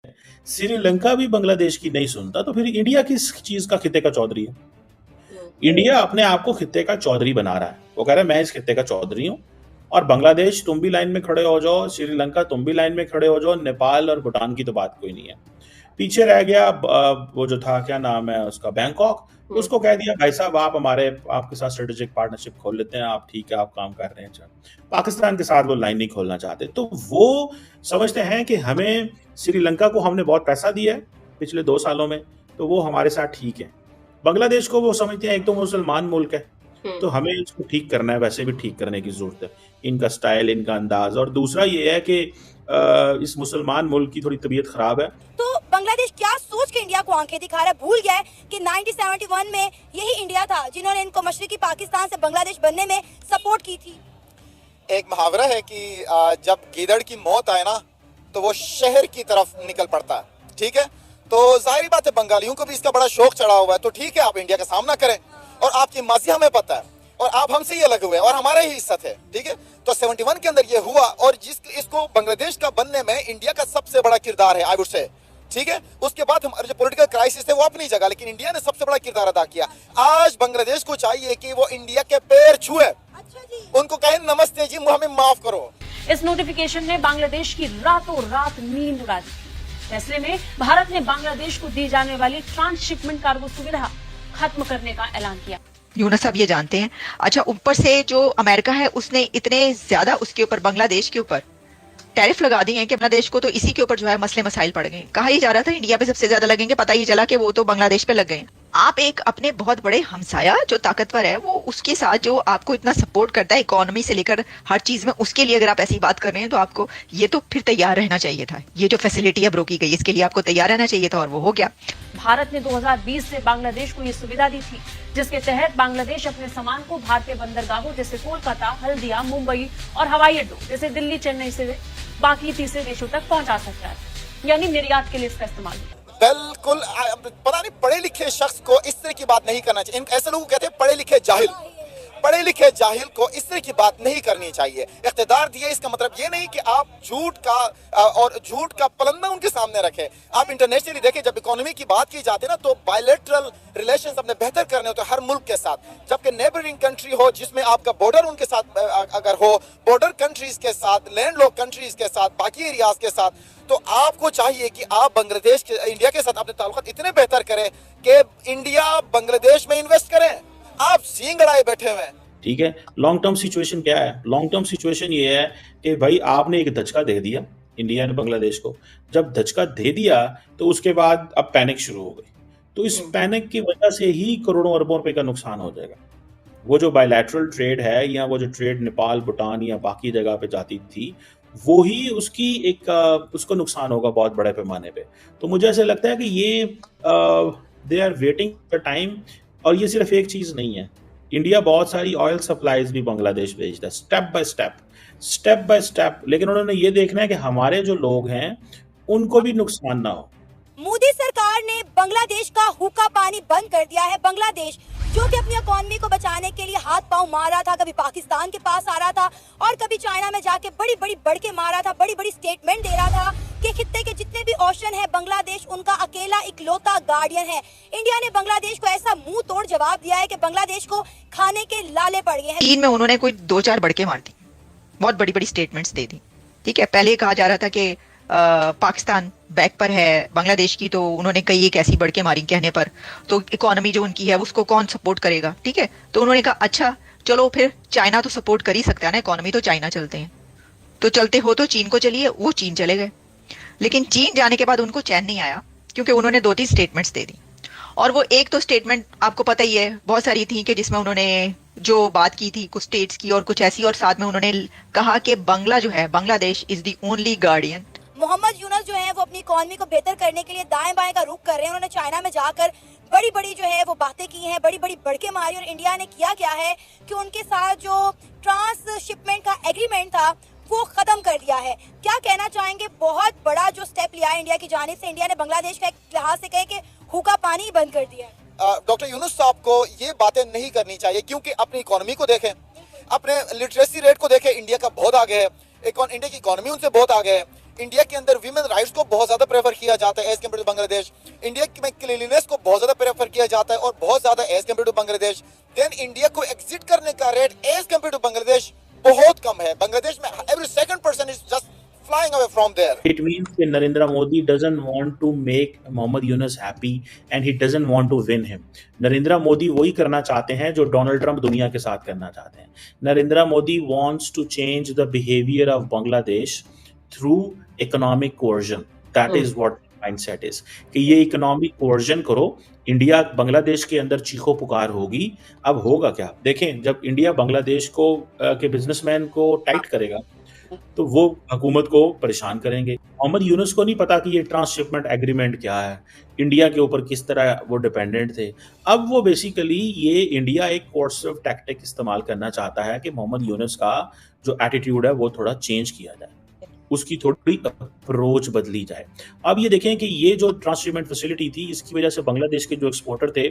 श्रीलंका भी बांग्लादेश की नहीं सुनता, तो फिर इंडिया किस चीज का खित्ते का चौधरी है? इंडिया अपने आप को खित्ते का चौधरी बना रहा है। वो कह रहा है मैं इस खित्ते का चौधरी हूँ, और बांग्लादेश तुम भी लाइन में खड़े हो जाओ, श्रीलंका तुम भी लाइन में खड़े हो जाओ, नेपाल और भूटान की तो बात कोई नहीं है। पीछे रह गया वो जो था, क्या नाम है उसका, बैंकॉक। उसको कह दिया भाई साहब आप आपके साथ स्ट्रेटेजिक पार्टनरशिप खोल लेते हैं, आप ठीक है आप काम कर रहे हैं। अच्छा, पाकिस्तान के साथ वो लाइन नहीं खोलना चाहते, तो वो समझते हैं कि हमें श्रीलंका को हमने बहुत पैसा दिया है पिछले 2 सालों में, तो वो हमारे साथ ठीक है। बांग्लादेश को वो समझते हैं एक तो मुसलमान मुल्क है, तो हमें इसको ठीक करना है, वैसे भी ठीक करने की जरूरत है, इनका स्टाइल, इनका अंदाज। और दूसरा ये है कि इस मुसलमान मुल्क की थोड़ी तबीयत खराब है। तो बांग्लादेश क्या सोच के इंडिया को आंखें दिखा रहा है? भूल गया है कि 1971 में यही इंडिया था जिन्होंने इनको मशरकी पाकिस्तान से बांग्लादेश बनने में सपोर्ट की थी। एक मुहावरा है कि जब गीदड़ की मौत आए ना तो वो शहर की तरफ निकल पड़ता है, ठीक है। तो जाहिर बात है बंगालियों को भी इसका बड़ा शौक चढ़ा हुआ है, तो ठीक है आप इंडिया का सामना करें, और आपकी माजी हमें पता है, और आप हमसे ये लगे हुए हैं और हमारा ही हिस्सा थे, ठीक है। तो 71 के अंदर ये हुआ, और इसको बांग्लादेश का बनने में इंडिया का सबसे बड़ा किरदार है, आई वुड से, ठीक है। उसके बाद हमारे जो पॉलिटिकल क्राइसिस थे वो अपनी जगह, लेकिन इंडिया ने सबसे बड़ा किरदार अदा किया। आज बांग्लादेश को चाहिए कि वो इंडिया के पैर छुए, उनको कहें नमस्ते जी, हमें माफ करो। इस नोटिफिकेशन ने बांग्लादेश की रातों रात नींद उड़ा दी। फैसले में भारत ने बांग्लादेश को दी जाने वाली ट्रांसशिपमेंट कार्गो सुविधा खत्म करने का ऐलान किया। यूनुस साहब ये जानते हैं। अच्छा, ऊपर से जो अमेरिका है उसने इतने ज्यादा उसके ऊपर, बांग्लादेश के ऊपर टैरिफ लगा दिए हैं कि बांग्लादेश को तो इसी के ऊपर जो है मसले मसाइल पड़ गए। कहा ही जा रहा था इंडिया पे सबसे ज्यादा लगेंगे, पता ही चला कि वो तो बांग्लादेश पे लग गए। आप एक अपने बहुत बड़े हमसाया जो ताकतवर है, वो उसके साथ जो आपको इतना सपोर्ट करता है इकोनॉमी से लेकर हर चीज में, उसके लिए अगर आप ऐसी बात कर रहे हैं तो आपको ये तो फिर तैयार रहना चाहिए था। ये जो फैसिलिटी अब रोकी गई इसके लिए आपको तैयार रहना चाहिए था, और वो हो गया। भारत ने 2020 से बांग्लादेश को ये सुविधा दी थी, जिसके तहत बांग्लादेश अपने सामान को भारतीय बंदरगाहों जैसे कोलकाता, हल्दिया, मुंबई और हवाई अड्डों जैसे दिल्ली, चेन्नई से बाकी तीसरे देशों तक पहुंचा सकता है, यानी निर्यात के लिए इसका इस्तेमाल। बिल्कुल, पता नहीं पढ़े लिखे शख्स को इस तरह की बात नहीं करना चाहिए। ऐसे लोग कहते हैं पढ़े लिखे जाहिल, पढ़े लिखे जाहिल को इस तरह की बात नहीं करनी चाहिए। इख्तिदार दिए इसका मतलब ये नहीं कि आप झूठ का पलंदा उनके सामने रखें। आप इंटरनेशनली देखें, जब इकोनॉमी की बात की जाती है ना, तो बायलैटरल रिलेशंस अपने बेहतर करने होते हैं हर मुल्क के साथ। जबकि नेबरिंग कंट्री हो जिसमें आपका बॉर्डर उनके साथ अगर हो, बॉर्डर कंट्रीज के साथ, लैंडलॉक कंट्रीज के साथ, बाकी एरियाज के साथ, तो आपको चाहिए कि आप बांग्लादेश के, इंडिया के साथ अपने ताल्लुकात इतने बेहतर करें कि इंडिया बांग्लादेश में इन्वेस्ट करें। आप सींग अड़ाए बैठे हुए हैं। ठीक है, लॉन्ग टर्म सिचुएशन क्या है? लॉन्ग टर्म सिचुएशन ये है कि भाई आपने एक धचका दे दिया इंडिया ने बांग्लादेश को। जब धचका दे दिया तो उसके बाद अब पैनिक शुरू हो गई, तो इस पैनिक की वजह से ही करोड़ों अरबों रुपए का नुकसान हो जाएगा। वो जो बायलैटरल ट्रेड है, या वो जो ट्रेड नेपाल, भूटान या बाकी जगह पे जाती थी, वो ही उसकी उसको नुकसान होगा बहुत बड़े पैमाने पे। तो मुझे ऐसा लगता है कि ये they are waiting for time. और ये सिर्फ एक चीज नहीं है, इंडिया बहुत सारी ऑयल सप्लाईज भी बांग्लादेश भेजता है, स्टेप बाय स्टेप। लेकिन उन्होंने ये देखना है कि हमारे जो लोग हैं उनको भी नुकसान ना हो। मोदी सरकार ने बांग्लादेश का हुक्का पानी बंद कर दिया है। बांग्लादेश जो कि अपनी इकोनॉमी को बचाने के लिए हाथ पांव मार रहा था, कभी पाकिस्तान के पास आ रहा था और कभी चाइना में जाके बड़ी बड़ी बढ़के मार रहा था, बड़ी बड़ी स्टेटमेंट दे रहा था कि खित्ते के जितने भी ओशन है बांग्लादेश उनका अकेला इकलौता गार्डियन है। इंडिया ने बांग्लादेश को ऐसा मुंह तोड़ जवाब दिया है कि बांग्लादेश को खाने के लाले पड़ गए हैं। चीन में उन्होंने कोई 2-4 बढ़के मार दी, बहुत बड़ी बड़ी स्टेटमेंट्स दे दी। ठीक है, पहले कहा जा रहा था कि पाकिस्तान बैक पर है बांग्लादेश की, तो उन्होंने कई एक ऐसी बढ़के मारी कहने पर, तो इकोनॉमी जो उनकी है उसको कौन सपोर्ट करेगा। ठीक है, तो उन्होंने कहा अच्छा चलो फिर चाइना तो सपोर्ट कर ही सकता है ना, इकोनॉमी तो चाइना चलते हैं, तो चलते हो तो चीन को चलिए। वो चीन चले गए, लेकिन चीन जाने के बाद उनको चैन नहीं आया, क्योंकि उन्होंने 2-3 स्टेटमेंट्स दे दी। और वो एक तो स्टेटमेंट आपको पता ही है, बहुत सारी थी कि जिसमें उन्होंने जो बात की थी कुछ स्टेट्स की और कुछ ऐसी, और साथ में उन्होंने कहा कि Bangladesh is the only guardian. Mohammad Yunus जो है वो अपनी इकोनॉमी को बेहतर करने के लिए दाएं बाएं का रुख कर रहे हैं। उन्होंने चाइना में जाकर बड़ी बड़ी जो है वो बातें की हैं, बड़ी बड़ी बढ़के मारी, और इंडिया ने किया क्या है कि उनके साथ जो ट्रांसशिपमेंट का एग्रीमेंट था वो खत्म कर दिया है। क्या कहना चाहेंगे? बहुत बड़ा जो स्टेप लिया है इंडिया की जानिब से, इंडिया ने बांग्लादेश का एक लिहाज से कहे कि हुक्का पानी ही बंद कर दिया है। डॉक्टर यूनुस साहब को ये बातें नहीं करनी चाहिए, क्योंकि अपनी इकोनॉमी को देखें, अपने लिटरेसी रेट को देखें, इंडिया का बहुत आगे है, इंडिया की इकोनॉमी उनसे बहुत आगे है। इंडिया के अंदर वीमेन राइट्स को बहुत ज्यादा प्रेफर किया जाता है as compared to Bangladesh. India में क्लीनलीनेस को बहुत ज्यादा प्रेफर किया जाता है और बहुत ज्यादा as compared to Bangladesh. Then India को एग्जिट करने का rate as compared to Bangladesh बहुत कम है। बांग्लादेश में every second person is just flying away from there. It means that Narendra Modi doesn't want to make Mohammad Yunus happy and he doesn't want to win him. Narendra Modi वही करना चाहते हैं जो Donald Trump दुनिया के साथ करना चाहते हैं। Narendra Modi wants to change the behavior of Bangladesh through economic coercion. That is what mindset is. कि ये economic coercion करो, इंडिया बांग्लादेश के अंदर चीखो पुकार होगी। अब होगा क्या देखें, जब इंडिया बांग्लादेश को के बिजनेसमैन को टाइट करेगा तो वो हुकूमत को परेशान करेंगे। मोहम्मद यूनुस को नहीं पता कि ये ट्रांसशिपमेंट एग्रीमेंट क्या है, इंडिया के ऊपर किस तरह वो डिपेंडेंट थे। अब वो बेसिकली ये इंडिया एक कोर्सिव टैक्टिक इस्तेमाल करना चाहता है कि मोहम्मद यूनुस का जो एटीट्यूड है वो थोड़ा चेंज किया जाए, उसकी थोड़ी अप्रोच बदली जाए। अब ये देखें कि ये जो ट्रांसशिपमेंट फैसिलिटी थी, इसकी वजह से बांग्लादेश के जो एक्सपोर्टर थे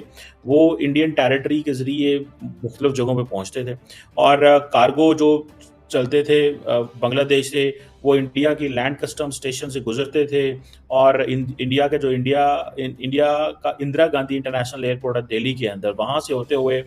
वो इंडियन टेरिटरी के जरिए मुख्तलिफ जगहों पे पहुंचते थे और कार्गो जो चलते थे बांग्लादेश से वो इंडिया की लैंड कस्टम स्टेशन से गुजरते थे और इंडिया का इंदिरा गांधी इंटरनेशनल एयरपोर्ट है दिल्ली के अंदर, वहाँ से होते हुए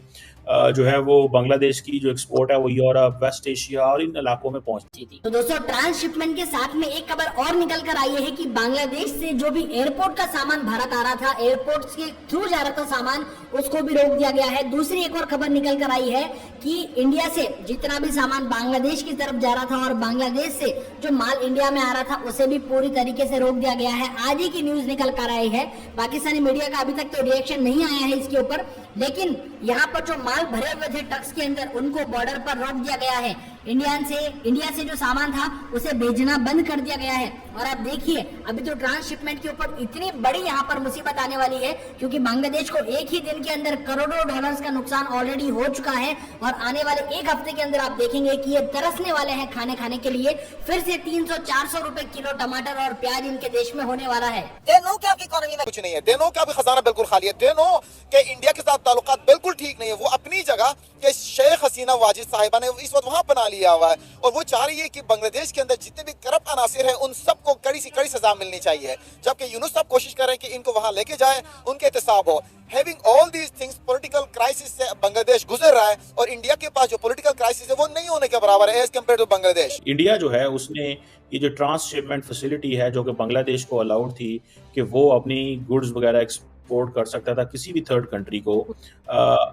जो है वो बांग्लादेश की जो एक्सपोर्ट है वो यूरोप, वेस्ट एशिया और इन इलाकों में पहुंचती थी। तो दोस्तों ट्रांसशिपमेंट के साथ में एक खबर और निकल कर आई है कि बांग्लादेश से जो भी एयरपोर्ट का सामान भारत आ रहा था, एयरपोर्ट के थ्रू जा रहा था सामान, उसको भी रोक दिया गया है। दूसरी एक और खबर निकल कर आई है कि इंडिया से जितना भी सामान बांग्लादेश की तरफ जा रहा था और बांग्लादेश से जो माल इंडिया में आ रहा था उसे भी पूरी तरीके से रोक दिया गया है। आज ही की न्यूज निकल कर आई है। पाकिस्तानी मीडिया का अभी तक तो रिएक्शन नहीं आया है इसके ऊपर, लेकिन यहाँ पर जो माल भरे हुए थे ट्रक्स के अंदर उनको बॉर्डर पर रोक दिया गया है। इंडिया से जो सामान था उसे भेजना बंद कर दिया गया है। और आप देखिए अभी तो ट्रांसशिपमेंट के ऊपर इतनी बड़ी यहाँ पर मुसीबत आने वाली है क्योंकि बांग्लादेश को एक ही दिन के अंदर करोड़ों डॉलर्स का नुकसान ऑलरेडी हो चुका है और आने वाले एक हफ्ते के अंदर आप देखेंगे कि ये तरसने वाले हैं खाने के लिए। फिर से 300-400 रुपए किलो टमाटर और प्याज इनके देश में होने वाला है। देनों की आपकी इकोनॉमी में कुछ नहीं है, देनों का भी खजाना बिल्कुल खाली है, देनों के इंडिया के साथ ताल्लुकात बिल्कुल ठीक नहीं है। वो अपनी जगह के शेख हसीना वाजिद साहिबा ने इस वक्त वहां बना लिया हुआ है और वो चाह रही है कि बांग्लादेश के अंदर जितने भी करप्ट अनासिर हैं उन सबको कड़ी से कड़ी सजा मिलनी चाहिए, जबकि यूनुस साहब कोशिश कर रहे हैं कि इनको वहां लेके जाए, उनके एहतसाब हो। Having all these things, political crisis से बांग्लादेश गुजर रहा है और इंडिया के पास जो पॉलिटिकल क्राइसिस है वो नहीं होने के बराबर है as compared to Bangladesh. India जो है उसने ये जो ट्रांसशिपमेंट फैसिलिटी है जो कि बांग्लादेश को अलाउड थी कि वो अपनी गुड्स वगैरह एक्सपोर्ट कर सकता था किसी भी थर्ड कंट्री को,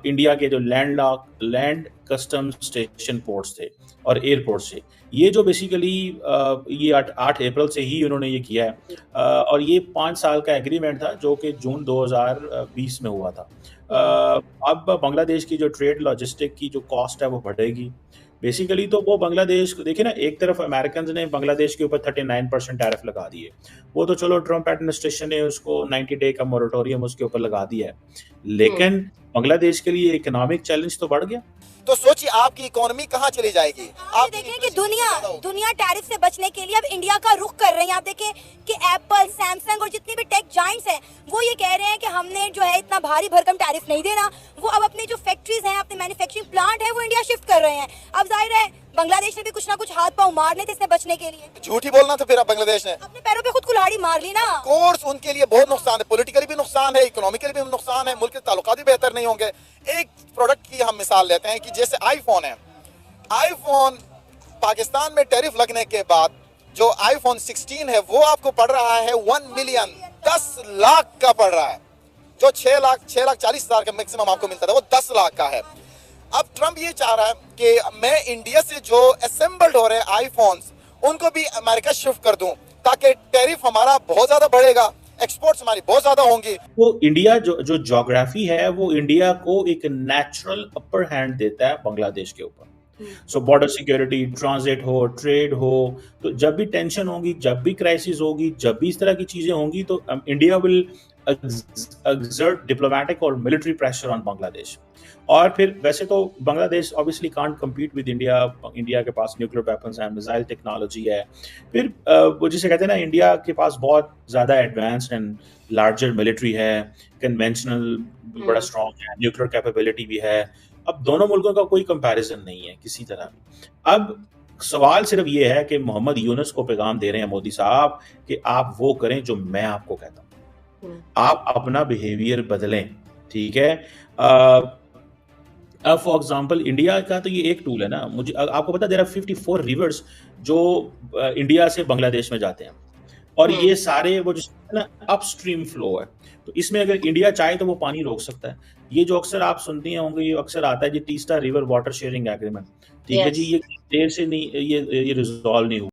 इंडिया के जो लैंड कस्टम स्टेशन पोर्ट्स थे और एयरपोर्ट से, ये जो बेसिकली ये 8 अप्रैल से ही उन्होंने ये किया है और ये 5 साल का एग्रीमेंट था जो कि जून 2020 में हुआ था। अब बांग्लादेश की जो ट्रेड लॉजिस्टिक की जो कॉस्ट है वो बढ़ेगी बेसिकली। तो वो बांग्लादेश देखिए ना, एक तरफ अमेरिकन ने बांग्लादेश के ऊपर 39% टैरिफ लगा दिए, वो तो चलो ट्रम्प एडमिनिस्ट्रेशन ने उसको 90 डे का मोरेटोरियम उसके ऊपर लगा दिया है, लेकिन बांग्लादेश के लिए इकोनॉमिक चैलेंज तो बढ़ गया। तो सोचिए आपकी इकोनॉमी कहाँ चली जाएगी। आप देखें कि दुनिया टैरिफ से बचने के लिए अब इंडिया का रुख कर रहे हैं। आप देखें कि एप्पल, सैमसंग और जितने भी टेक जाइंट्स हैं वो ये कह रहे हैं कि हमने जो है इतना भारी भरकम टैरिफ नहीं देना। वो अब अपने जो फैक्ट्रीज हैं, अपने मैन्युफैक्चरिंग प्लांट है वो इंडिया शिफ्ट कर रहे हैं। अब जाहिर है बांग्लादेश ने भी कुछ ना कुछ हाथ पांव मारने थे इससे बचने के लिए। झूठ ही बोलना था फिर बांग्लादेश ने अपने पैरों पे खुद कुल्हाड़ी मार ली ना। कोर्स उनके लिए बहुत नुकसान है, पॉलिटिकली भी नुकसान है, इकोनॉमिकली भी नुकसान है, मुल्क के ताल्लुकात भी बेहतर नहीं होंगे। एक प्रोडक्ट की हम मिसाल लेते हैं कि जैसे आईफोन है, आईफोन पाकिस्तान में टैरिफ लगने के बाद जो आईफोन 16 है वो आपको पड़ रहा है 1 मिलियन 10 लाख का पड़ रहा है। जो 6 लाख 40 हजार का मैक्सिमम आपको मिलता था वो 10 लाख का है। अब ट्रम्प ये चाह रहा है कि मैं इंडिया से जो असेंबल्ड हो रहे आईफोन्स उनको भी अमेरिका शिफ्ट कर दूं ताकि टैरिफ हमारा बहुत ज्यादा बढ़ेगा, एक्सपोर्ट्स हमारी बहुत ज्यादा होंगी। वो इंडिया जो ज्योग्राफी है वो इंडिया को एक नेचुरल अपर हैंड देता है बांग्लादेश के ऊपर। सो बॉर्डर सिक्योरिटी, ट्रांजिट हो, ट्रेड हो, तो जब भी टेंशन होगी, जब भी क्राइसिस होगी, जब भी इस तरह की चीजें होंगी तो इंडिया विल exert diplomatic और military pressure on बांग्लादेश। और फिर वैसे तो Bangladesh obviously can't compete with India के पास न्यूक्लियर वेपन्स है, मिसाइल टेक्नोलॉजी है, फिर वो जिसे कहते हैं ना इंडिया के पास बहुत ज़्यादा एडवांस्ड एंड लार्जर मिलिट्री है, कन्वेंशनल बड़ा स्ट्रॉन्ग है, न्यूक्लियर कैपेबिलिटी भी है। अब दोनों मुल्कों का कोई कंपैरिजन नहीं है किसी तरह भी। अब सवाल सिर्फ ये है कि मोहम्मद यूनुस को पैगाम दे रहे हैं मोदी साहब कि आप वो करें जो मैं आपको कहता हूँ, आप अपना बिहेवियर बदलें, ठीक है। अब फॉर एग्जांपल इंडिया का तो ये एक टूल है ना, मुझे आपको पता है देयर आर 54 रिवर्स जो इंडिया से बांग्लादेश में जाते हैं, और ये सारे वो जो ना अपस्ट्रीम फ्लो है, तो इसमें अगर इंडिया चाहे तो वो पानी रोक सकता है। ये जो अक्सर आप सुनती होंगे, ये अक्सर आता है जी Teesta river water sharing agreement, ठीक है जी, ये देर से नहीं, ये रिजॉल्व नहीं हुआ।